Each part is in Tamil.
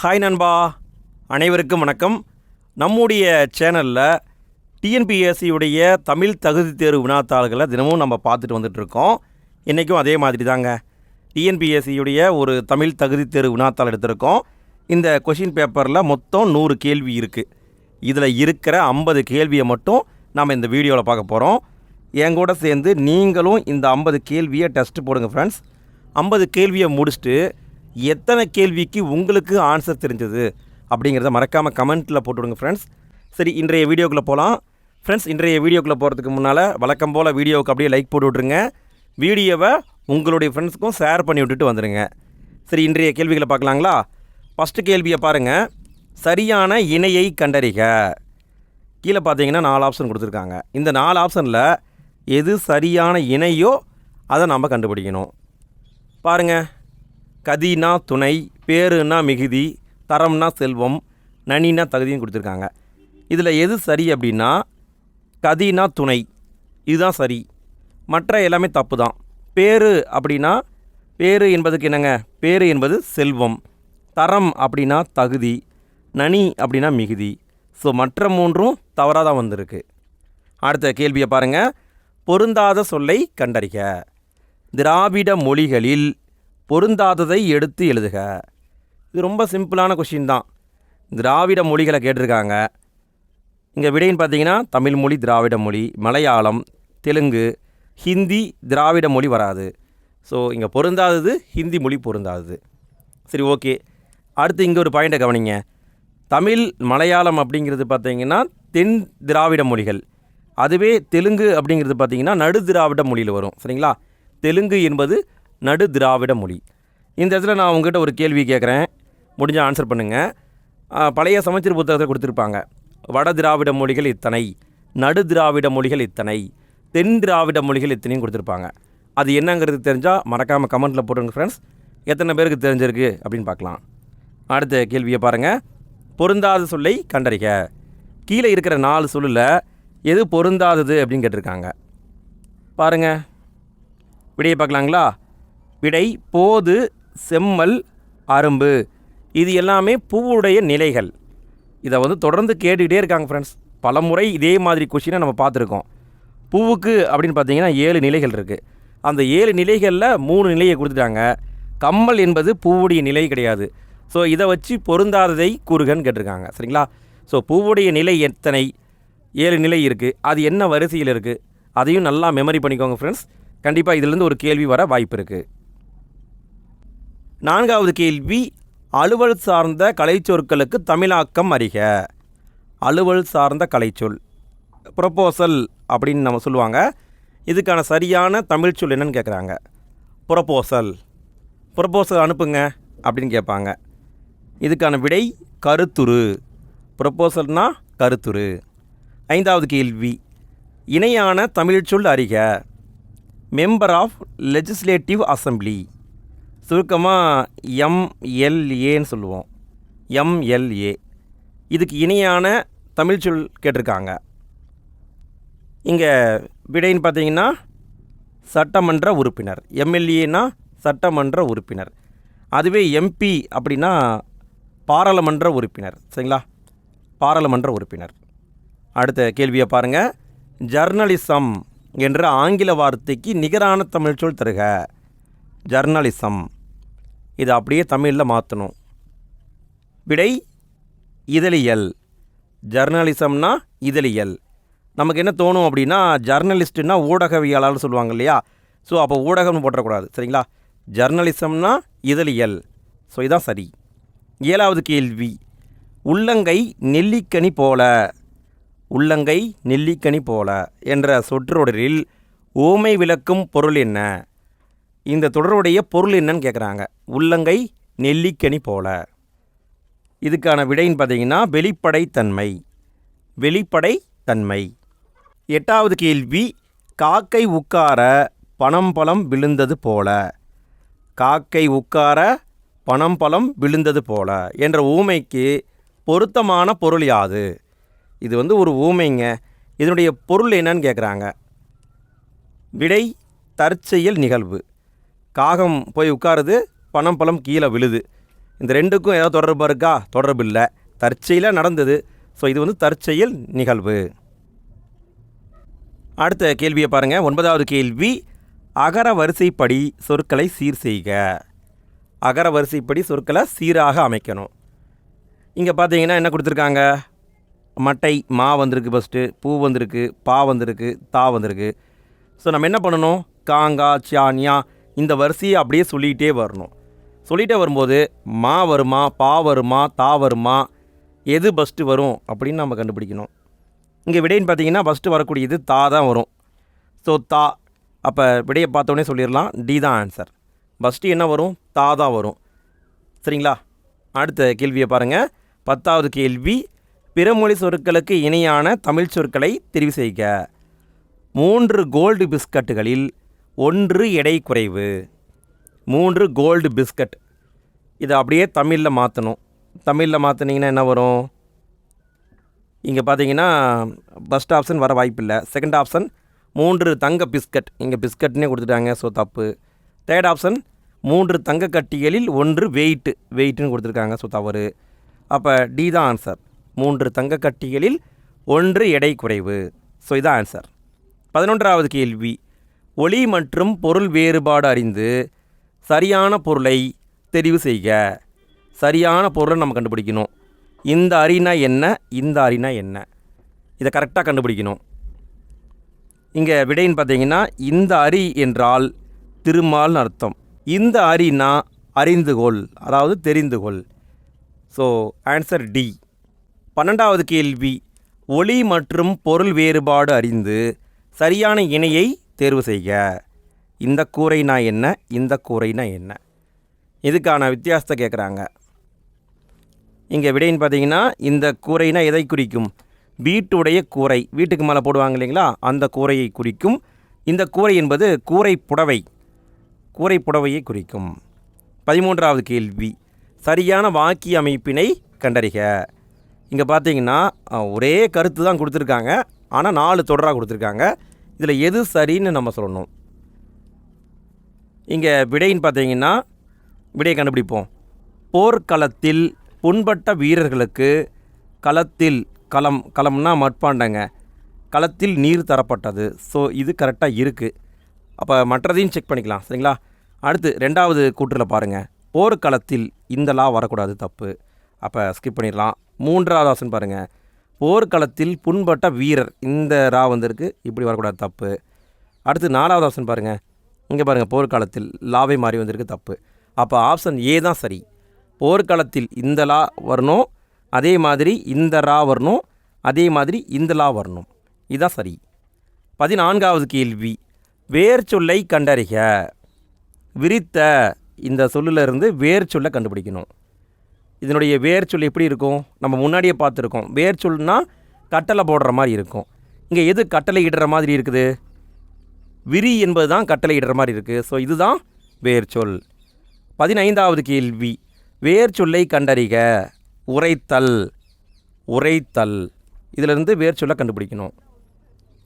ஹாய் நண்பா, அனைவருக்கும் வணக்கம். நம்முடைய சேனலில் டிஎன்பிஎஸ்சியுடைய தமிழ் தகுதி தேர்வு வினாத்தாள்களை தினமும் நம்ம பார்த்துட்டு வந்துட்டுருக்கோம். இன்றைக்கும் அதே மாதிரி தாங்க டிஎன்பிஎஸ்சியுடைய ஒரு தமிழ் தகுதி தேர்வு வினாத்தாள் எடுத்திருக்கோம். இந்த கொஷின் பேப்பரில் மொத்தம் 100 கேள்வி இருக்குது. இதில் இருக்கிற 50 கேள்வியை மட்டும் நம்ம இந்த வீடியோவில் பார்க்க போகிறோம். என் கூட சேர்ந்து நீங்களும் இந்த 50 கேள்வியை டெஸ்ட் போடுங்க ஃப்ரெண்ட்ஸ். 50 கேள்வியை முடிச்சுட்டு எத்தனை கேள்விக்கு உங்களுக்கு ஆன்சர் தெரிஞ்சது அப்படிங்கிறத மறக்காமல் கமெண்ட்டில் போட்டுவிடுங்க ஃப்ரெண்ட்ஸ். சரி, இன்றைய வீடியோக்குள்ளே போகலாம். ஃப்ரெண்ட்ஸ், இன்றைய வீடியோக்குள்ளே போகிறதுக்கு முன்னால் வழக்கம் போல் வீடியோவுக்கு அப்படியே லைக் போட்டு விட்ருங்க. வீடியோவை உங்களுடைய ஃப்ரெண்ட்ஸுக்கும் ஷேர் பண்ணி விட்டுட்டு வந்துடுங்க. சரி, இன்றைய கேள்விகளை பார்க்கலாங்களா? ஃபஸ்ட்டு கேள்வியை பாருங்கள். சரியான இணையை கண்டறிக. கீழே பார்த்தீங்கன்னா 4 ஆப்ஷன் கொடுத்துருக்காங்க. இந்த 4 ஆப்ஷனில் எது சரியான இணையோ அதை நம்ம கண்டுபிடிக்கணும். பாருங்கள், கதினா துணை, பேருனா மிகுதி, தரம்னா செல்வம், நனினா தகுதியும் கொடுத்துருக்காங்க. இதில் எது சரி அப்படின்னா கதினா துணை, இதுதான் சரி. மற்ற எல்லாமே தப்பு தான். பேரு அப்படின்னா பேரு என்பதுக்கு என்னங்க? பேரு என்பது செல்வம். தரம் அப்படின்னா தகுதி, நனி அப்படின்னா மிகுதி. ஸோ மற்ற 3ம் தவறாக தான் வந்திருக்கு. அடுத்த கேள்வியை பாருங்கள். பொருந்தாத சொல்லை கண்டறிக. திராவிட மொழிகளில் பொருந்தாததை எடுத்து எழுதுக. இது ரொம்ப சிம்பிளான கொஷின் தான். திராவிட மொழிகளை கேட்டிருக்காங்க. இங்கே விடைன்னு பார்த்தீங்கன்னா தமிழ் மொழி திராவிட மொழி, மலையாளம், தெலுங்கு, ஹிந்தி திராவிட மொழி வராது. ஸோ இங்கே பொருந்தாதது ஹிந்தி மொழி பொருந்தாதது. சரி, ஓகே. அடுத்து இங்கே ஒரு பாயிண்ட்டை கவனிங்க. தமிழ் மலையாளம் அப்படிங்கிறது பார்த்தீங்கன்னா தென் திராவிட மொழிகள். அதுவே தெலுங்கு அப்படிங்கிறது பார்த்தீங்கன்னா நடு திராவிட மொழியில் வரும். சரிங்களா? தெலுங்கு என்பது நடு திராவிட மொழி. இந்த இடத்துல நான் உங்கள்கிட்ட ஒரு கேள்வி கேட்குறேன், முடிஞ்ச ஆன்சர் பண்ணுங்கள். பழைய சமச்சீர் புத்தகத்தை கொடுத்துருப்பாங்க. வட திராவிட மொழிகள் இத்தனை, நடு திராவிட மொழிகள் இத்தனை, தென் திராவிட மொழிகள் இத்தனையும் கொடுத்துருப்பாங்க. அது என்னங்கிறது தெரிஞ்சால் மறக்காமல் கமெண்ட்டில் போட்டுருங்க ஃப்ரெண்ட்ஸ். எத்தனை பேருக்கு தெரிஞ்சிருக்கு அப்படின்னு பார்க்கலாம். அடுத்த கேள்வியை பாருங்கள். பொருந்தாத சொல்லை கண்டறிக. கீழே இருக்கிற 4 சொல்லில் எது பொருந்தாதது அப்படின்னு கேட்டிருக்காங்க. பாருங்கள், விடையை பார்க்கலாங்களா? விடை போது, செம்மல், அரும்பு. இது எல்லாமே பூவுடைய நிலைகள். இதை தொடர்ந்து கேட்டுக்கிட்டே இருக்காங்க ஃப்ரெண்ட்ஸ். பல முறை இதே மாதிரி கொஷினை நம்ம பார்த்துருக்கோம். பூவுக்கு அப்படின்னு பார்த்தீங்கன்னா 7 நிலைகள் இருக்குது. அந்த 7 நிலைகளில் 3 நிலையை கொடுத்துட்டாங்க. கம்மல் என்பது பூவுடைய நிலை கிடையாது. ஸோ இதை வச்சு பொருந்தாததை கூறுகன்னு கேட்டிருக்காங்க. சரிங்களா? ஸோ பூவுடைய நிலை எத்தனை? 7 நிலை இருக்குது. அது என்ன வரிசையில் இருக்குது அதையும் நல்லா மெமரி பண்ணிக்கோங்க ஃப்ரெண்ட்ஸ். கண்டிப்பாக இதிலேருந்து ஒரு கேள்வி வர வாய்ப்பு இருக்குது. 4வது கேள்வி. அலுவல் சார்ந்த கலைச்சொற்களுக்கு தமிழாக்கம் அறிக. அலுவல் சார்ந்த கலைச்சொல் ப்ரொப்போசல் அப்படின்னு நம்ம சொல்லுவாங்க. இதுக்கான சரியான தமிழ் சொல் என்னன்னு கேட்குறாங்க. ப்ரொப்போசல். ப்ரொப்போசல் அனுப்புங்க அப்படின்னு கேட்பாங்க. இதுக்கான விடை கருத்துரு. ப்ரொப்போசல்னா கருத்துரு. 5வது கேள்வி. இணையான தமிழ் சொல் அறிக. Member of legislative assembly. சுருக்கமாக எம்எல்ஏன்னு சொல்லுவோம். எம்எல்ஏ. இதுக்கு இணையான தமிழ் சொல் கேட்டிருக்காங்க. இங்கே விடைன்னு பார்த்தீங்கன்னா சட்டமன்ற உறுப்பினர். எம்எல்ஏனா சட்டமன்ற உறுப்பினர். அதுவே எம்பி அப்படின்னா பாராளுமன்ற உறுப்பினர். சரிங்களா? பாராளுமன்ற உறுப்பினர். அடுத்த கேள்வியை பாருங்கள். ஜர்னலிசம் என்ற ஆங்கில வார்த்தைக்கு நிகரான தமிழ் சொல் தருக. ஜர்னலிசம். இதை அப்படியே தமிழில் மாற்றணும். விடை இதழியல். ஜர்னலிசம்னா இதழியல். நமக்கு என்ன தோணும் அப்படின்னா ஜர்னலிஸ்ட்டுன்னா ஊடகவியலாளர் சொல்லுவாங்க இல்லையா? ஸோ அப்போ ஊடகம்னு போட்டக்கூடாது. சரிங்களா? ஜர்னலிசம்னா இதழியல். ஸோ இதான் சரி. 7வது கேள்வி. உள்ளங்கை நெல்லிக்கனி போல. உள்ளங்கை நெல்லிக்கனி போல என்ற சொற்றொடரில் ஓமை விளக்கும் பொருள் என்ன? இந்த தொடருடைய பொருள் என்னன்னு கேட்குறாங்க. உள்ளங்கை நெல்லிக்கனி போல. இதுக்கான விடைன்னு பார்த்தீங்கன்னா வெளிப்படைத்தன்மை. வெளிப்படைத்தன்மை. 8வது கேள்வி. காக்கை உட்கார பனம் பழம் விழுந்தது போல. காக்கை உட்கார பனம் பழம் விழுந்தது போல என்ற ஊமைக்கு பொருத்தமான பொருள் யாது? இது ஒரு ஊமைங்க. இதனுடைய பொருள் என்னன்னு கேட்குறாங்க. விடை தற்செயல் நிகழ்வு. காகம் போய் உட்காருது, பனம் பழம் கீழே விழுது. இந்த ரெண்டுக்கும் ஏதாவது தொடர்பு இருக்கா? தொடர்பு இல்லை, தற்செயலாக நடந்தது. ஸோ இது வந்து தற்செயல் நிகழ்வு. அடுத்த கேள்வியை பாருங்கள். 9வது கேள்வி, அகர வரிசைப்படி சொற்களை சீர் செய்க. அகர வரிசைப்படி சொற்களை சீராக அமைக்கணும். இங்கே பார்த்தீங்கன்னா என்ன கொடுத்துருக்காங்க? மட்டை மா வந்திருக்கு, ஃபஸ்ட்டு பூ வந்திருக்கு, பா வந்திருக்கு, தா வந்திருக்கு. ஸோ நம்ம என்ன பண்ணணும்? காங்கா சியான்யா இந்த வரிசையை அப்படியே சொல்லிகிட்டே வரணும். சொல்லிகிட்டே வரும்போது மா வருமா, பா வருமா, தா வருமா, எது ஃபஸ்ட்டு வரும் அப்படின்னு நம்ம கண்டுபிடிக்கணும். இங்கே விடைன்னு பார்த்தீங்கன்னா ஃபஸ்ட்டு வரக்கூடியது தா தான் வரும். ஸோ தா, அப்போ விடையை பார்த்தோன்னே சொல்லிடலாம், டி தான் ஆன்சர். ஃபஸ்ட்டு என்ன வரும்? தா தான் வரும். சரிங்களா? அடுத்த கேள்வியை பாருங்கள். 10வது கேள்வி, பிறமொழி சொற்களுக்கு இணையான தமிழ் சொற்களை தெரிவு செய்க. 3 கோல்டு பிஸ்கட்டுகளில் 1 எடை குறைவு. 3 கோல்டு பிஸ்கட், இதை அப்படியே தமிழில் மாற்றணும். தமிழில் மாற்றினீங்கன்னா என்ன வரும்? இங்கே பார்த்தீங்கன்னா ஃபஸ்ட் ஆப்ஷன் வர வாய்ப்பில்லை. செகண்ட் ஆப்ஷன் 3 தங்க பிஸ்கட், இங்கே பிஸ்கட்னே கொடுத்துட்டாங்க, ஸோ தப்பு. தேர்ட் ஆப்ஷன் 3 தங்க கட்டிகளில் 1 வெயிட்டுன்னு கொடுத்துருக்காங்க, ஸோ தவறு. அப்போ டி தான் ஆன்சர். 3 தங்க கட்டிகளில் 1 எடை குறைவு. ஸோ இதான் ஆன்சர். 11வது கேள்வி, ஒளி மற்றும் பொருள் வேறுபாடு அறிந்து சரியான பொருளை தெரிவு செய்க. சரியான பொருளை நம்ம கண்டுபிடிக்கணும். இந்த அரினா என்ன, இந்த அரினா என்ன, இதை கரெக்டாக கண்டுபிடிக்கணும். இங்கே விடைன்னு பார்த்தீங்கன்னா இந்த அரி என்றால் திருமால்னு அர்த்தம். இந்த அரினா அறிந்துகொள், அதாவது தெரிந்துகொள். So answer D. 12வது கேள்வி, ஒளி மற்றும் பொருள் வேறுபாடு அறிந்து சரியான இணையை தேர்வு செய்க. இந்த கூரைனா என்ன, இந்த கூரைனா என்ன, இதுக்கான வித்தியாசத்தை கேட்குறாங்க. இங்கே விடைன்னு பார்த்தீங்கன்னா இந்த கூரைனா எதை குறிக்கும்? வீட்டுடைய கூரை, வீட்டுக்கு மேலே போடுவாங்க இல்லைங்களா, அந்த கூரையை குறிக்கும். இந்த கூரை என்பது கூரை புடவை, கூரை புடவையை குறிக்கும். 13வது கேள்வி, சரியான வாக்கிய அமைப்பினை கண்டறிக. இங்கே பார்த்தீங்கன்னா ஒரே கருத்து தான் கொடுத்துருக்காங்க, ஆனால் 4 தொடராக கொடுத்துருக்காங்க. இதில் எது சரின்னு நம்ம சொல்லணும். இங்கே விடைன்னு பார்த்தீங்கன்னா விடையை கண்டுபிடிப்போம். போர்க்களத்தில் புண்பட்ட வீரர்களுக்கு களத்தில், களம்னா மட்பாண்டங்க, களத்தில் நீர் தரப்பட்டது. ஸோ இது கரெக்டாக இருக்குது. அப்போ மற்றதையும் செக் பண்ணிக்கலாம். சரிங்களா? அடுத்து 2வது கூற்றில் பாருங்கள், போர்க்களத்தில் இந்த லா வரக்கூடாது, தப்பு. அப்போ ஸ்கிப் பண்ணிடலாம். 3வது ஆப்ஷன் பாருங்கள், போர்க்களத்தில் புண்பட்ட வீரர், இந்த ரா வந்திருக்கு, இப்படி வரக்கூடாது, தப்பு. அடுத்து 4வது ஆப்ஷன் பாருங்கள், இங்கே பாருங்கள், போர்க்காலத்தில் லாவை மாறி வந்திருக்கு, தப்பு. அப்போ ஆப்ஷன் ஏ தான் சரி. போர்க்களத்தில் இந்த லா வரணும், அதே மாதிரி இந்த ரா வரணும், அதே மாதிரி இந்த லா வரணும், இதுதான் சரி. 14வது கேள்வி, வேர் சொல்லை கண்டறிக. விரித்த இந்த சொல்லிலிருந்து வேர் சொல்லை கண்டுபிடிக்கணும். இதனுடைய வேர் சொல் எப்படி இருக்கும்? நம்ம முன்னாடியே பார்த்துருக்கோம். வேர் சொல்னா கட்டளை போடுற மாதிரி இருக்கும். இங்கே எது கட்டளை இடுற மாதிரி இருக்குது? விரி என்பது தான் கட்டளை இடுற மாதிரி இருக்குது. ஸோ இதுதான் வேர் சொல். 15வது கேள்வி, வேர் சொல்லை கண்டறிக. உரைத்தல், உரைத்தல், இதிலிருந்து வேர் சொல்லை கண்டுபிடிக்கணும்.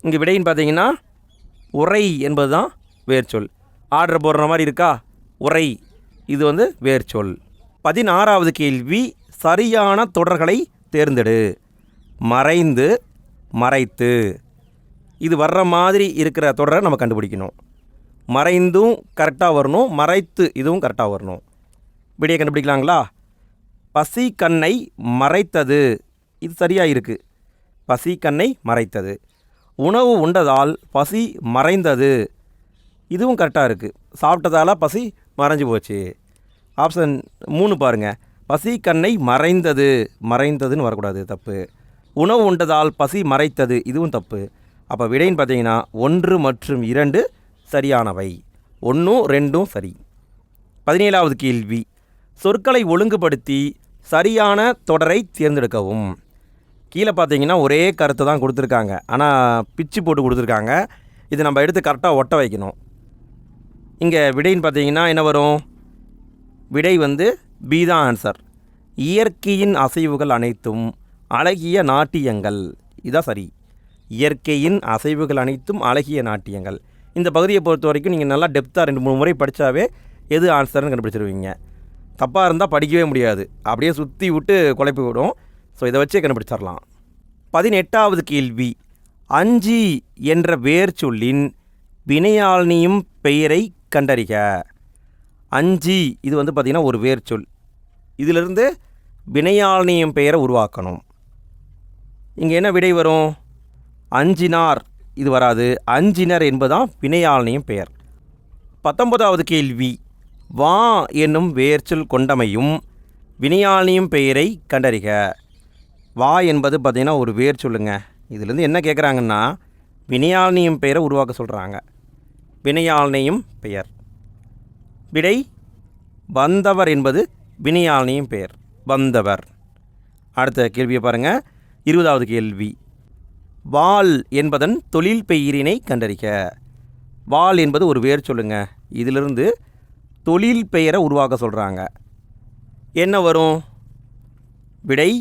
இங்கே விடைன்னு பார்த்தீங்கன்னா உரை என்பது தான் வேர் சொல். ஆர்டர் போடுற மாதிரி இருக்கா? உரை, இது வந்து வேர் சொல். 16வது கேள்வி, சரியான தொடர்களை தேர்ந்தெடு. மறைந்து, மறைத்து, இது வர்ற மாதிரி இருக்கிற தொடரை நம்ம கண்டுபிடிக்கணும். மறைந்தும் கரெக்டாக வரணும், மறைத்து இதுவும் கரெக்டாக வரணும். விடையை கண்டுபிடிக்கலாங்களா? பசி கண்ணை மறைத்தது, இது சரியாக இருக்குது. பசி கண்ணை மறைத்தது. உணவு உண்டதால் பசி மறைந்தது, இதுவும் கரெக்டாக இருக்குது. சாப்பிட்டதால பசி மறைஞ்சு போச்சு. ஆப்ஷன் 3 பாருங்கள், பசி கண்ணை மறைந்தது, மறைந்ததுன்னு வரக்கூடாது, தப்பு. உணவு உண்டதால் பசி மறைத்தது, இதுவும் தப்பு. அப்போ விடைன்னு பார்த்தீங்கன்னா 1 மற்றும் 2 சரியானவை. 1, 2 சரி. 17வது கேள்வி, சொற்களை ஒழுங்குபடுத்தி சரியான தொடரை தேர்ந்தெடுக்கவும். கீழே பார்த்தீங்கன்னா ஒரே கருத்தை தான் கொடுத்துருக்காங்க, ஆனால் பிச்சு போட்டு கொடுத்துருக்காங்க. இது நம்ம எடுத்து கரெக்டாக ஒட்ட வைக்கணும். இங்கே விடைன்னு பார்த்தீங்கன்னா என்ன வரும்? விடை வந்து பி தான் ஆன்சர். இயற்கையின் அசைவுகள் அனைத்தும் அழகிய நாட்டியங்கள், இதான் சரி. இயற்கையின் அசைவுகள் அனைத்தும் அழகிய நாட்டியங்கள். இந்த பகுதியை பொறுத்த வரைக்கும் நீங்கள் நல்லா டெப்த்தாக 2-3 முறை படித்தாவே எது ஆன்சர்னு கண்டுபிடிச்சிருவீங்க. தப்பாக இருந்தால் படிக்கவே முடியாது, அப்படியே சுற்றி விட்டு குழப்பி விடும். ஸோ இதை வச்சே கண்டுபிடிச்சிடலாம். 18வது கேள்வி, அஞ்சி என்ற வேர் சொல்லின் வினையாளனியும் பெயரை கண்டறிக. அஞ்சி இது வந்து பார்த்திங்கன்னா ஒரு வேர் சொல். இதிலிருந்து வினையாளனியும் பெயரை உருவாக்கணும். இங்கே என்ன விடை வரும்? அஞ்சினார் இது வராது. அஞ்சினர் என்பதுதான் வினையாளனியும் பெயர். 19வது கேள்வி, வா என்னும் வேர்ச்சொல் கொண்டமையும் வினையாளனியும் பெயரை கண்டறிக. வா என்பது பார்த்திங்கன்னா ஒரு வேர் சொல்லுங்க. இதுலேருந்து என்ன கேட்குறாங்கன்னா வினையாளனியும் பெயரை உருவாக்க சொல்கிறாங்க. வினையாளனியும் பெயர். விடை வந்தவர் என்பது வினையாளனியும் பெயர், வந்தவர். அடுத்த கேள்வியை பாருங்கள். 20வது கேள்வி, வாள் என்பதன் தொழில் பெயரினை கண்டறிக. வாள் என்பது ஒரு வேர் சொல்லுங்க. இதிலிருந்து தொழில் பெயரை உருவாக்க சொல்கிறாங்க. என்ன வரும்? விடை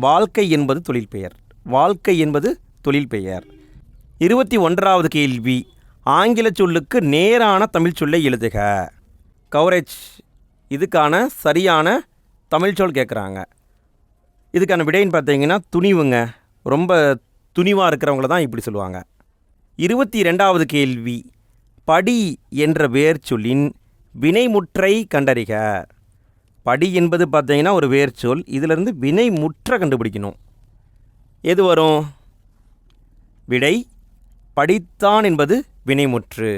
வாழ்க்கை என்பது தொழில் பெயர். வாழ்க்கை என்பது தொழில் பெயர். 21வது கேள்வி, ஆங்கில சொல்லுக்கு நேரான தமிழ் சொல்லை எழுதுக. கவரேஜ் இதுக்கான சரியான தமிழ் சொல் கேட்குறாங்க. இதுக்கான விடைன்னு பார்த்தீங்கன்னா துணிவுங்க. ரொம்ப துணிவாக இருக்கிறவங்கள தான் இப்படி சொல்லுவாங்க. 22வது கேள்வி, படி என்ற வேர் சொல்லின் வினைமுற்றை கண்டறிக. படி என்பது பார்த்தீங்கன்னா ஒரு வேர் சொல். இதிலிருந்து வினைமுற்றை கண்டுபிடிக்கணும். எது வரும்? விடை படித்தான் என்பது வினைமுற்று.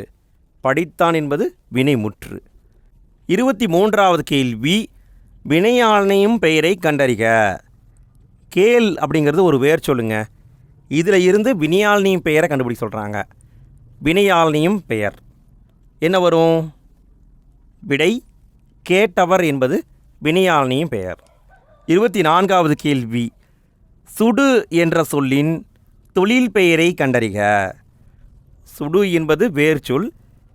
படித்தான் என்பது வினைமுற்று. 23வது கேள்வி, வினையாளனியும் பெயரை கண்டறிக. கேள் அப்படிங்கிறது ஒரு வேர் சொல்லுங்க. இதில் இருந்து வினையாளனியும் பெயரை கண்டுபிடிக்க சொல்கிறாங்க. வினையாளனியும் பெயர் என்ன வரும்? விடை கேட்டவர் என்பது வினையாளனியும் பெயர். 24வது கேள்வி, சுடு என்ற சொல்லின் தொழில் பெயரை கண்டறிக. சுடு என்பது வேர் சொல்.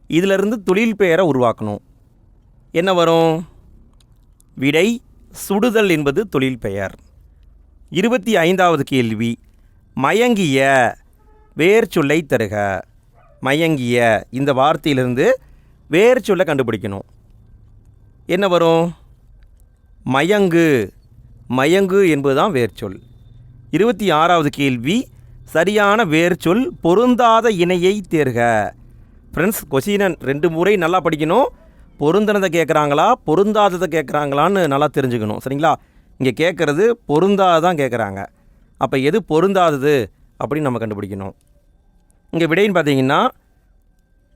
இதிலிருந்து தொழில் பெயரை உருவாக்கணும். என்ன வரும்? விடை சுடுதல் என்பது தொழில் பெயர். 25வது கேள்வி, மயங்கிய வேர் சொல்லை தருக. மயங்கிய இந்த வார்த்தையிலிருந்து வேர் சொல்லை கண்டுபிடிக்கணும். என்ன வரும்? மயங்கு. மயங்கு என்பதுதான் வேர் சொல். 26வது கேள்வி, சரியான வேர் சொல் பொருந்தாத இணையை தேர்க. ஃப்ரெண்ட்ஸ், கொஸ்டினை 2 முறை நல்லா படிக்கணும். பொருந்தினதை கேட்குறாங்களா பொருந்தாததை கேட்குறாங்களான்னு நல்லா தெரிஞ்சுக்கணும். சரிங்களா? இங்கே கேட்குறது பொருந்தாதான் கேட்குறாங்க. அப்போ எது பொருந்தாதது அப்படின்னு நம்ம கண்டுபிடிக்கணும். இங்கே விடைன்னு பார்த்தீங்கன்னா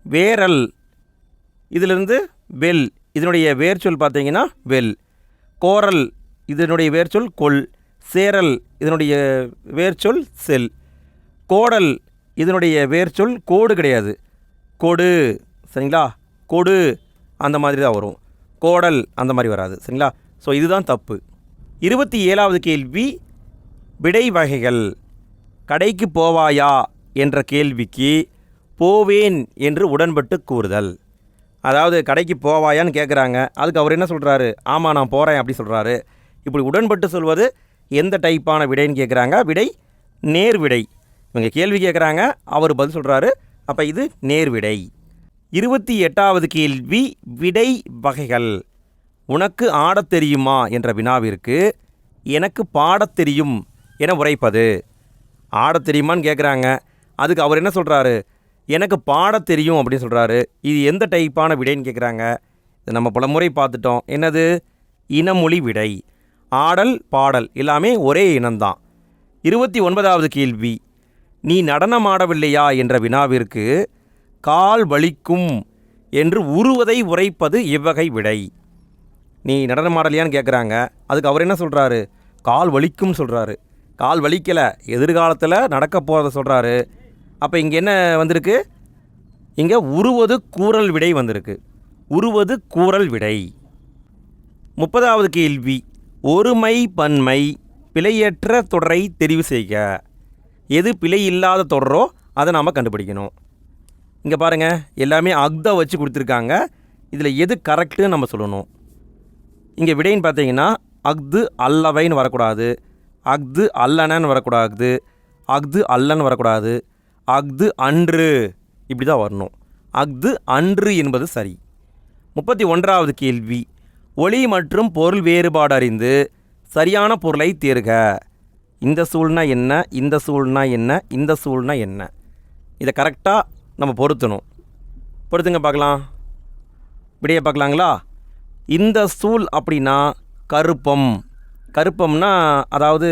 வேரல், இதிலிருந்து வெல், இதனுடைய வேர்ச்சொல் பார்த்தீங்கன்னா வெல். கோரல், இதனுடைய வேர்ச்சொல் கொல். சேரல், இதனுடைய வேர்ச்சொல் செல். கோடல், இதனுடைய வேர்ச்சொல் கோடு கிடையாது, கொடு. சரிங்களா? கொடு அந்த மாதிரி தான் வரும். கோடல் அந்த மாதிரி வராது. சரிங்களா? ஸோ இதுதான் தப்பு. 27வது கேள்வி, விடை வகைகள். கடைக்கு போவாயா என்ற கேள்விக்கு போவேன் என்று உடன்பட்டு கூறுதல். அதாவது கடைக்கு போவாயான்னு கேட்குறாங்க. அதுக்கு அவர் என்ன சொல்கிறாரு? ஆமாம் நான் போகிறேன் அப்படி சொல்கிறாரு. இப்படி உடன்பட்டு சொல்வது எந்த டைப்பான விடைன்னு கேட்குறாங்க. விடை நேர் விடை. இவங்க கேள்வி கேட்குறாங்க, அவர் பதில் சொல்கிறாரு. அப்போ இது நேர் விடை. 28வது கேள்வி, விடை வகைகள். உனக்கு ஆடத் தெரியுமா என்ற வினாவிற்கு எனக்கு பாடத் தெரியும் என உரைப்பது. ஆடத் தெரியுமான்னு கேட்குறாங்க. அதுக்கு அவர் என்ன சொல்கிறாரு? எனக்கு பாடத் தெரியும் அப்படின்னு சொல்கிறாரு. இது எந்த டைப்பான விடைன்னு கேட்குறாங்க. இது நம்ம பல முறை பார்த்துட்டோம். என்னது? இனமொழி விடை. ஆடல் பாடல் எல்லாமே ஒரே இனம்தான். 29வது கேள்வி, நீ நடனம் ஆடவில்லையா என்ற வினாவிற்கு கால் வலிக்கும் என்று உருவதை உரைப்பது இவ்வகை விடை. நீ நடனம் ஆடலையான்னு கேட்குறாங்க. அதுக்கு அவர் என்ன சொல்கிறாரு? கால் வலிக்கும் சொல்கிறாரு. கால் வலிக்கலை, எதிர்காலத்தில் நடக்க போகிறத சொல்கிறாரு. அப்போ இங்கே என்ன வந்திருக்கு? இங்கே உருவது கூறல் விடை வந்திருக்கு. உருவது கூறல் விடை. 30வது கேள்வி, ஒருமை பன்மை பிழையற்ற தொடரை தெரிவு செய்க. எது பிழை இல்லாத தொடரோ அதை நாம் கண்டுபிடிக்கணும். இங்கே பாருங்கள், எல்லாமே அக்தை வச்சு கொடுத்துருக்காங்க. இதில் எது கரெக்டுன்னு நம்ம சொல்லணும். இங்கே விடைன்னு பார்த்தீங்கன்னா அக்து அல்லவைன்னு வரக்கூடாது, அக்து அல்லனன்னு வரக்கூடாது, அக்து அல்லன்னு வரக்கூடாது, அக்து அன்று இப்படி தான் வரணும். அக்து அன்று என்பது சரி. 31வது கேள்வி, ஒளி மற்றும் பொருள் வேறுபாடு அறிந்து சரியான பொருளை தேர்க. இந்த சூழ்னா என்ன, இந்த சூழ்னா என்ன, இந்த சூழ்னா என்ன, இதை கரெக்டாக நம்ம பொருத்தணும். பொறுத்துங்க பார்க்கலாம். விடையை பார்க்கலாங்களா? இந்த சூழ் அப்படின்னா கருப்பம். கருப்பம்னா அதாவது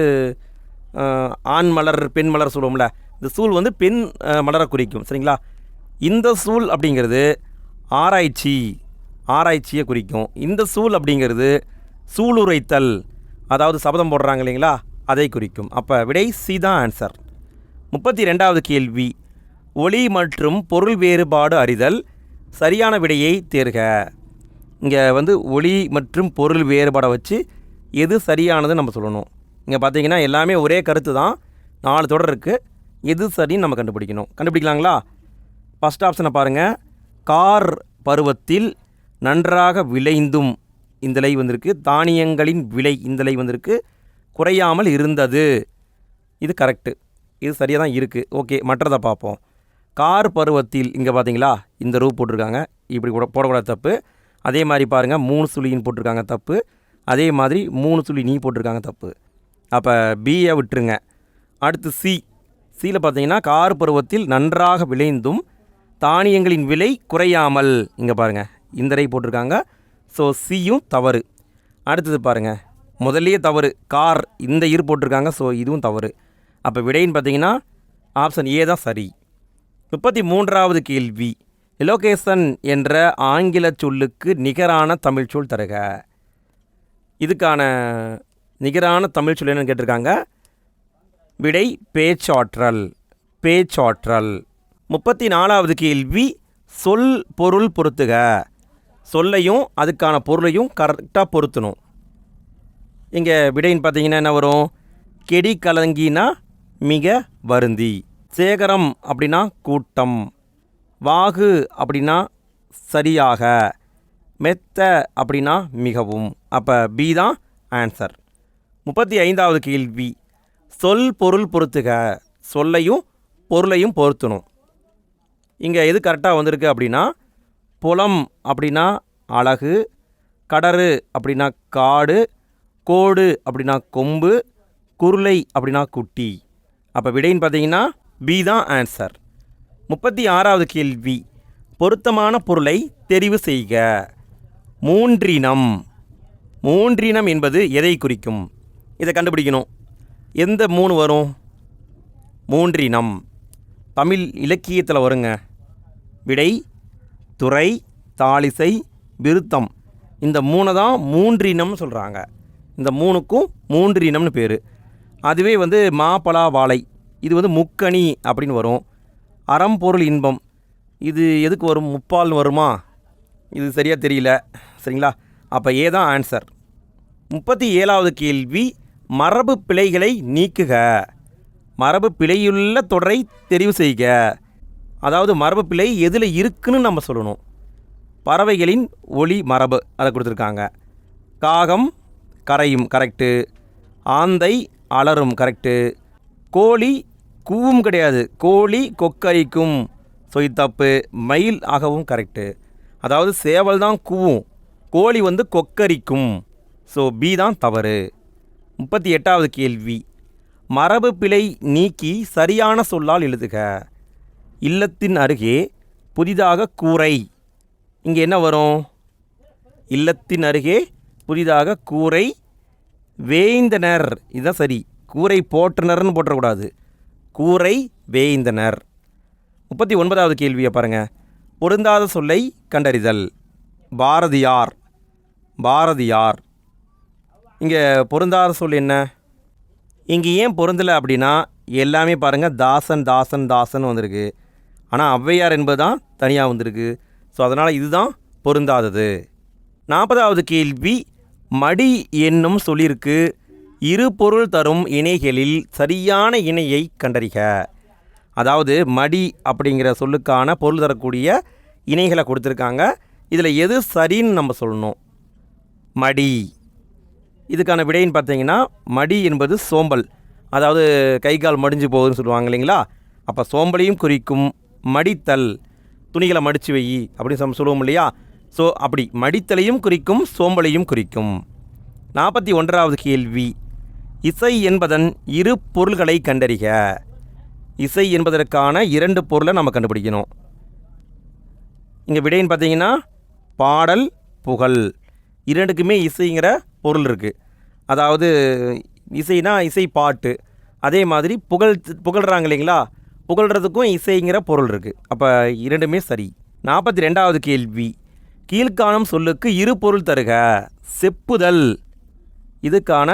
ஆண் மலர் பெண் மலர் சொல்லுவோம்ல, இந்த சூழ் வந்து பெண் மலரை குறிக்கும். சரிங்களா? இந்த சூழ் அப்படிங்கிறது ஆராய்ச்சியை குறிக்கும். இந்த சூழ் அப்படிங்கிறது சூளுரைத்தல், அதாவது சபதம் போடுறாங்க இல்லைங்களா, அதை குறிக்கும். அப்போ விடை சி தான் ஆன்சர். 32வது கேள்வி, ஒளி மற்றும் பொருள் வேறுபாடு அறிதல் சரியான விடையை தேர்க. இங்கே வந்து ஒளி மற்றும் பொருள் வேறுபாடை வச்சு எது சரியானது நம்ம சொல்லணும். இங்கே பார்த்தீங்கன்னா எல்லாமே ஒரே கருத்து தான், 4 தொடர் இருக்குது. எது சரின்னு நம்ம கண்டுபிடிக்கலாங்களா? ஃபஸ்ட் ஆப்ஷனை பாருங்கள். கார் பருவத்தில் நன்றாக விளைந்தும் இந்தலை வந்திருக்கு, தானியங்களின் விலை இந்தலை வந்திருக்கு, குறையாமல் இருந்தது. இது கரெக்டு, இது சரியாக தான் இருக்குது. ஓகே, மற்றதை பார்ப்போம். கார் பருவத்தில் இங்கே பார்த்தீங்களா இந்த ரூ போட்டிருக்காங்க, இப்படி கூட போடக்கூடாது, தப்பு. அதே மாதிரி பாருங்கள் 3 சுழின்னு போட்டிருக்காங்க, தப்பு. அதே மாதிரி 3 சுழி நீ போட்டிருக்காங்க, தப்பு. அப்போ பியை விட்டுருங்க. அடுத்து சியில் பார்த்தீங்கன்னா கார் பருவத்தில் நன்றாக விளைந்தும் தானியங்களின் விலை குறையாமல், இங்கே பாருங்கள் இந்தரை போட்டிருக்காங்க. ஸோ சியும் தவறு. அடுத்தது பாருங்கள், முதல்லையே தவறு, கார் இந்த இரு போட்டிருக்காங்க. ஸோ இதுவும் தவறு. அப்போ விடைன்னு பார்த்தீங்கன்னா ஆப்ஷன் ஏ தான் சரி. 33வது கேள்வி, எலோகேஷன் என்ற ஆங்கில சொல்லுக்கு நிகரான தமிழ் சொல் தருக. இதுக்கான நிகரான தமிழ் சொல் என்னன்னு கேட்டிருக்காங்க. விடை பேச்சாற்றல். 34வது கேள்வி, சொல் பொருள் பொருத்துக. சொல்லையும் அதுக்கான பொருளையும் கரெக்டாக பொருத்தணும். இங்கே விடைன்னு பார்த்தீங்கன்னா என்ன வரும்? கெடி கலங்கினா மிக வருந்தி. சேகரம் அப்படின்னா கூட்டம். வாகு அப்படின்னா சரியாக. மெத்த அப்படின்னா மிகவும். அப்போ பி தான் ஆன்சர். 35வது கேள்வி, சொல் பொருள் பொருத்துக. சொல்லையும் பொருளையும் பொருத்தணும். இங்கே எது கரெக்டாக வந்திருக்கு அப்படின்னா, புலம் அப்படின்னா அழகு, கடறு அப்படின்னா காடு, கோடு அப்படின்னா கொம்பு, குருளை அப்படின்னா குட்டி. அப்போ விடைன்னு பார்த்தீங்கன்னா பி தான் ஆன்சர். 36வது கேள்வி, பொருத்தமான பொருளை தெரிவு செய்க. மூன்றினம். மூன்றினம் என்பது எதை குறிக்கும்? இதை கண்டுபிடிக்கணும். எந்த 3 வரும்? மூன்றினம் தமிழ் இலக்கியத்தில் வருங்க. விடை துறை, தாளிசை, விருத்தம். இந்த 3 தான் மூன்றினம்னு சொல்கிறாங்க. இந்த 3க்கும் மூன்றினம்னு பேர். அதுவே வந்து மாப்பலா வாழை, இது வந்து முக்கணி அப்படின்னு வரும். அறம்பொருள் இன்பம், இது எதுக்கு வரும்? முப்பால்னு வருமா? இது சரியாக தெரியல. சரிங்களா? அப்போ ஏ தான் ஆன்சர். 37வது கேள்வி, மரபு பிழைகளை நீக்குக. மரபு பிழையுள்ள தொடரை தெரிவு செய்க. அதாவது மரபு பிழை எதில் இருக்குன்னு நம்ம சொல்லணும். பறவைகளின் ஒளி மரபு அதை கொடுத்துருக்காங்க. காகம் கரையும், கரெக்டு. ஆந்தை அலரும், கரெக்டு. கோழி கூவும் கிடையாது, கோழி கொக்கரிக்கும். ஸோ இது தப்பு. மயில் ஆகவும் கரெக்டு. அதாவது சேவல் தான் கூவும், கோழி வந்து கொக்கரிக்கும். ஸோ பி தான் தவறு. 38வது கேள்வி, மரபு பிழை நீக்கி சரியான சொல்லால் எழுதுக. இல்லத்தின் அருகே புதிதாக கூரை. இங்கே என்ன வரும்? இல்லத்தின் அருகே புதிதாக கூரை வேய்ந்தனர். இதுதான் சரி. கூரை போற்றனர்னு போட்டக்கூடாது, கூரை வேய்ந்தனர். 39வது கேள்வியை பாருங்கள். பொருந்தாத சொல்லை கண்டறிதல். பாரதியார். இங்கே பொருந்தாத சொல் என்ன? இங்கே ஏன் பொருந்தலை அப்படின்னா, எல்லாமே பாருங்கள் தாசன் வந்திருக்கு. ஆனால் ஔவையார் என்பது தான் தனியாக வந்திருக்கு. ஸோ அதனால் இதுதான் பொருந்தாதது. 40வது கேள்வி, மடி என்னும் சொல்லிற்கு இரு பொருள் தரும் இணைகளில் சரியான இணையை கண்டறிக. அதாவது மடி அப்படிங்கிற சொல்லுக்கான பொருள் தரக்கூடிய இணைகளை கொடுத்துருக்காங்க. இதில் எது சரின்னு நம்ம சொல்லணும். மடி. இதுக்கான விடைன்னு பார்த்தீங்கன்னா, மடி என்பது சோம்பல், அதாவது கை கால் மடிஞ்சு போகுதுன்னு சொல்லுவாங்க இல்லைங்களா. அப்போ சோம்பலையும் குறிக்கும். மடித்தல், துணிகளை மடித்து வை அப்படின்னு சொல்லுவோம் இல்லையா. ஸோ அப்படி மடித்தலையும் குறிக்கும், சோம்பலையும் குறிக்கும். 41வது கேள்வி, இசை என்பதன் இரு பொருள்களை கண்டறிக. இசை என்பதற்கான 2 பொருளை நம்ம கண்டுபிடிக்கணும். இங்கே விடைன்னு பார்த்தீங்கன்னா பாடல், புகழ், இரண்டுக்குமே இசைங்கிற பொருள் இருக்குது. அதாவது இசைனா இசை பாட்டு, அதே மாதிரி புகழ்கிறாங்க இல்லைங்களா, புகழ்கிறதுக்கும் இசைங்கிற பொருள் இருக்குது. அப்போ இரண்டுமே சரி. 42வது கேள்வி, கீழ்காணும் சொல்லுக்கு இரு பொருள் தருக. செப்புதல், இதுக்கான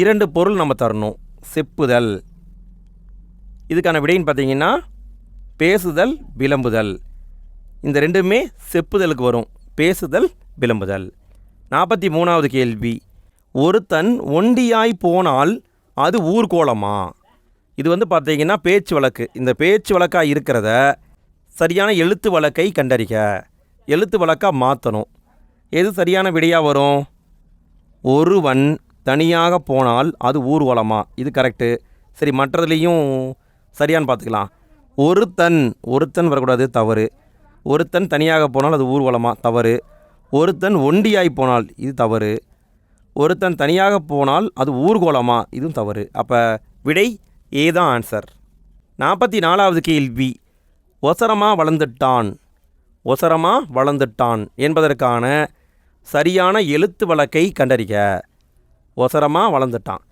2 பொருள் நம்ம தரணும். செப்புதல், இதுக்கான விடைன்னு பார்த்தீங்கன்னா பேசுதல், விளம்புதல். இந்த ரெண்டுமே செப்புதலுக்கு வரும், பேசுதல், விளம்புதல். 43வது கேள்வி, ஒருத்தன் ஒண்டியாய் போனால் அது ஊர்கோலமா. இது வந்து பார்த்தீங்கன்னா பேச்சு வழக்கு. இந்த பேச்சு வழக்காக இருக்கிறத சரியான எழுத்து வழக்கை கண்டறிக. எழுத்து வழக்காக மாற்றணும். எது சரியான விடையாக வரும்? ஒருவன் தனியாக போனால் அது ஊர்வலமா, இது கரெக்டு. சரி, மற்றதுலேயும் சரியான்னு பார்த்துக்கலாம். ஒருத்தன் வரக்கூடாது, தவறு. ஒருத்தன் தனியாக போனால் அது ஊர்வலமா, தவறு. ஒருத்தன் ஒண்டியாய் போனால் இது தவறு. ஒருத்தன் தனியாக போனால் அது ஊர்கோலமா, இதுவும் தவறு. அப்போ விடை ஏ தான் ஆன்சர். 44வது கேள்வி, ஒசரமா வளர்ந்துட்டான் என்பதற்கான சரியான எழுத்து வழக்கை கண்டறிக. ஒசரமா வளர்ந்துட்டான்,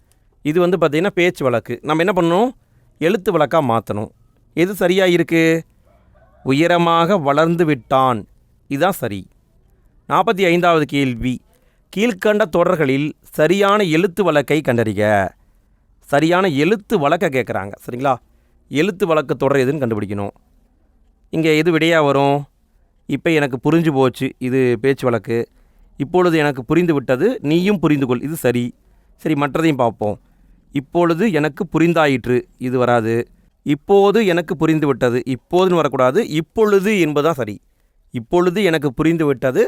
இது வந்து பார்த்திங்கன்னா பேச்சு வழக்கு. நம்ம என்ன பண்ணணும்? எழுத்து வழக்காக மாற்றணும். எது சரியாக இருக்குது? உயரமாக வளர்ந்து விட்டான், இதுதான் சரி. 45வது கேள்வி, கீழ்கண்ட தொடர்களில் சரியான எழுத்து வழக்கை கண்டறிக. சரியான எழுத்து வழக்கை கேட்குறாங்க, சரிங்களா? எழுத்து வழக்கு தொடர் எதுன்னு கண்டுபிடிக்கணும். இங்கே எது விடையாக வரும்? இப்போ எனக்கு புரிஞ்சு போச்சு, இது பேச்சு வழக்கு. இப்பொழுது எனக்கு புரிந்து விட்டது, நீயும் புரிந்து கொள், இது சரி. சரி, மற்றதையும் பார்ப்போம். இப்பொழுது எனக்கு புரிந்தாயிற்று, இது வராது. இப்போது எனக்கு புரிந்து விட்டது, இப்போதுன்னு வரக்கூடாது, இப்பொழுது என்பதுதான் சரி. இப்பொழுது எனக்கு புரிந்து விட்டது,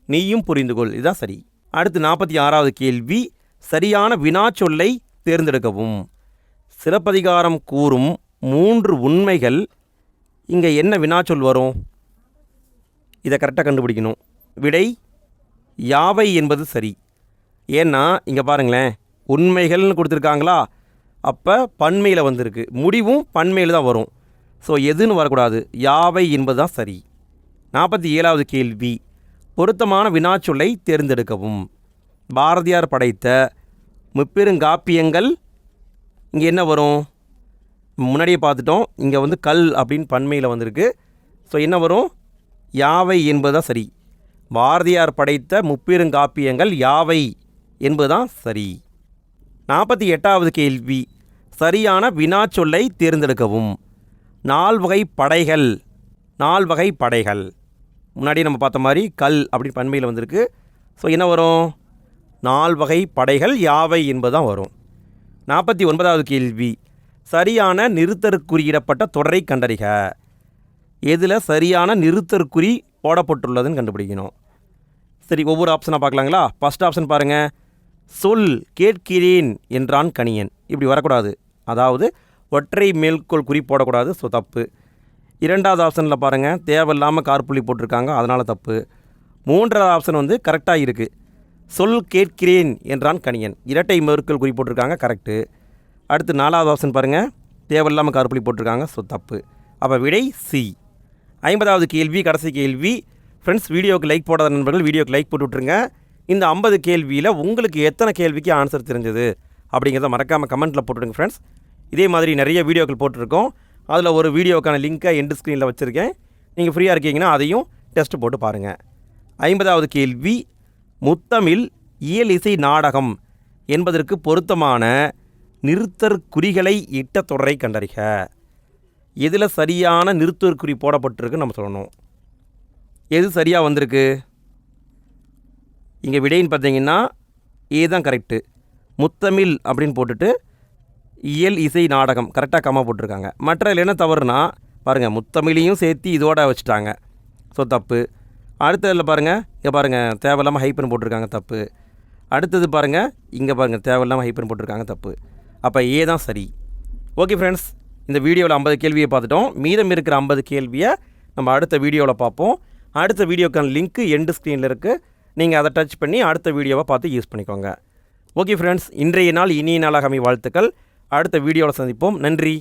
நீயும் புரிந்து கொள், இதுதான் சரி. அடுத்து 46வது கேள்வி, சரியான வினாச்சொல்லை தேர்ந்தெடுக்கவும். சிலப்பதிகாரம் கூறும் 3 உண்மைகள். இங்கே என்ன வினாச்சொல் வரும்? இதை கரெக்டாக கண்டுபிடிக்கணும். விடை யாவை என்பது சரி. ஏன்னா இங்கே பாருங்களேன், உண்மைகள்னு கொடுத்துருக்காங்களா, அப்போ பன்மையில் வந்திருக்கு, முடிவும் பன்மையில் தான் வரும். ஸோ எதுன்னு வரக்கூடாது, யாவை என்பது தான் சரி. 47வது கேள்வி, பொருத்தமான வினாச்சொல்லை தேர்ந்தெடுக்கவும். பாரதியார் படைத்த முப்பெருங்காப்பியங்கள், இங்கே என்ன வரும்? முன்னாடியே பார்த்துட்டோம், இங்கே வந்து கல் அப்படின்னு பன்மையில் வந்திருக்கு. ஸோ என்ன வரும்? யாவை என்பதுதான் சரி. பாரதியார் படைத்த முப்பெருங்காப்பியங்கள் யாவை என்பதுதான் சரி. 48வது கேள்வி, சரியான வினாச்சொல்லை தேர்ந்தெடுக்கவும். 4 வகை படைகள். முன்னாடி நம்ம பார்த்த மாதிரி கல் அப்படின்னு பன்மையில் வந்திருக்கு. ஸோ என்ன வரும்? 4 வகை படைகள் யாவை என்பதுதான் வரும். 49வது கேள்வி, சரியான நிறுத்தற்குறியிடப்பட்ட தொடரை கண்டறிக. எதில் சரியான நிறுத்தற்குறி போடப்பட்டுள்ளதுன்னு கண்டுபிடிக்கணும். சரி, ஒவ்வொரு ஆப்ஷனாக பார்க்கலாங்களா? ஃபஸ்ட் ஆப்ஷன் பாருங்கள், சொல் கேட்கிறேன் என்றான் கணியன், இப்படி வரக்கூடாது. அதாவது ஒற்றை மேற்கோள் குறி போடக்கூடாது, ஸோ தப்பு. 2வது ஆப்ஷனில் பாருங்கள், தேவையில்லாமல் கார்புள்ளி போட்டிருக்காங்க, அதனால் தப்பு. 3வது ஆப்ஷன் வந்து கரெக்டாக இருக்குது. சொல் கேட்கிறேன் என்றான் கணியன், இரட்டை மேற்கோள் குறி போட்டிருக்காங்க, கரெக்டு. அடுத்து 4வது ஆப்ஷன் பாருங்கள், தேவையில்லாமல் கார்புள்ளி போட்டிருக்காங்க, ஸோ தப்பு. அப்போ விடை சி. 50வது கேள்வி, கடைசி கேள்வி. ஃப்ரெண்ட்ஸ், வீடியோவுக்கு லைக் போடாத நண்பர்கள் வீடியோக்கு லைக் போட்டு விட்ருங்க. இந்த 50 கேள்வியில் உங்களுக்கு எத்தனை கேள்விக்கு ஆன்சர் தெரிஞ்சது அப்படிங்கிறத மறக்காமல் கமெண்ட்டில் போட்டுடுங்க ஃப்ரெண்ட்ஸ். இதே மாதிரி நிறைய வீடியோக்கள் போட்டிருக்கோம். அதில் ஒரு வீடியோக்கான லிங்க்கை எண்டு ஸ்க்ரீனில் வச்சுருக்கேன். நீங்கள் ஃப்ரீயாக இருக்கீங்கன்னா அதையும் டெஸ்ட் போட்டு பாருங்கள். 50வது கேள்வி, முத்தமிழ் இயல் இசை நாடகம் என்பதற்கு பொருத்தமான நிறுத்தற்குறிகளை இட்ட தொடரை கண்டறிக. எதில் சரியான நிறுத்தற்குறி போடப்பட்டிருக்கு நம்ம சொல்லணும். எது சரியாக வந்திருக்கு? இங்கே விடைன்னு பார்த்தீங்கன்னா ஏதான் கரெக்டு. முத்தமிழ் அப்படின்னு போட்டுட்டு இயல் இசை நாடகம் கரெக்டாக கம்மா போட்டிருக்காங்க. மற்ற என்ன தவறுனா பாருங்கள், முத்தமிழையும் சேர்த்து இதோட வச்சுட்டாங்க, ஸோ தப்பு. அடுத்ததில் பாருங்கள், இங்கே பாருங்கள், தேவையில்லாமல் ஹைப்பன் போட்டிருக்காங்க, தப்பு. அடுத்தது பாருங்கள், இங்கே பாருங்கள், தேவையில்லாமல் ஹைப்பன் போட்டிருக்காங்க, தப்பு. அப்போ ஏ தான் சரி. ஓகே ஃப்ரெண்ட்ஸ், இந்த வீடியோவில் 50 கேள்வியை பார்த்துட்டோம். மீதம் இருக்கிற 50 கேள்வியை நம்ம அடுத்த வீடியோவில் பார்ப்போம். அடுத்த வீடியோக்கான லிங்க்கு எண்டு ஸ்க்ரீனில் இருக்குது. நீங்கள் அதை டச் பண்ணி அடுத்த வீடியோவை பார்த்து யூஸ் பண்ணிக்கோங்க. ஓகே ஃப்ரெண்ட்ஸ், இன்றைய நாள் இனிய நாளாக வாழ்த்துக்கள். அடுத்த வீடியோவில் சந்திப்போம். நன்றி.